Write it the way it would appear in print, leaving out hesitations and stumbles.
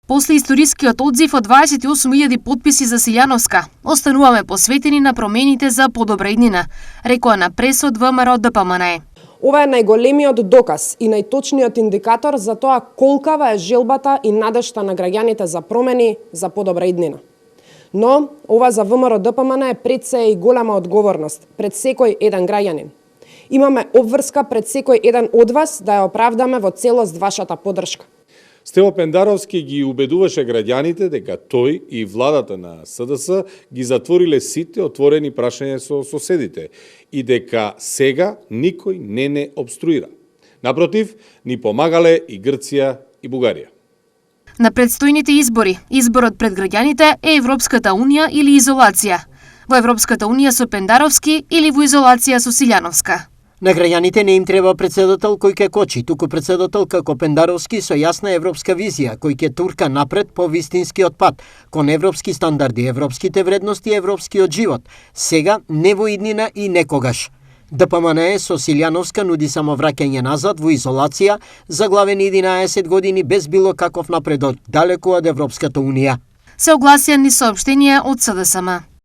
После историскиот одзив од 28.000 потписи за Силјановска, остануваме посветени на промените за подобра иднина, рекоа на пресот ВМРО ДПМНЕ. Ова е најголемиот доказ и најточниот индикатор за тоа колкава е желбата и надежта на граѓаните за промени за подобра иднина. Но, ова за ВМРО ДПМН е пред се и голема одговорност пред секој еден граѓанин. Имаме обврска пред секој еден од вас да ја оправдаме во целост вашата поддршка. Стево Пендаровски ги убедуваше граѓаните дека тој и владата на СДС ги затвориле сите отворени прашања со соседите и дека сега никој не обструира. Напротив, ни помагале и Грција и Бугарија. На предстојните избори, изборот пред граѓаните е Европската унија или изолација. Во Европската унија со Пендаровски или во изолација со Силјановска. На граѓаните не им треба председател кој ќе кочи, туку председател како Пендаровски со јасна европска визија, кој ќе турка напред по вистинскиот пат, кон европски стандарди, европските вредности и европскиот живот. Сега, не во иднина и некогаш. ДПМНЕ со Силјановска нуди само враќање назад во изолација, заглавени 11 години без било каков напредок, далеку од Европската унија. Се огласија ни соопштенија од СДСМ.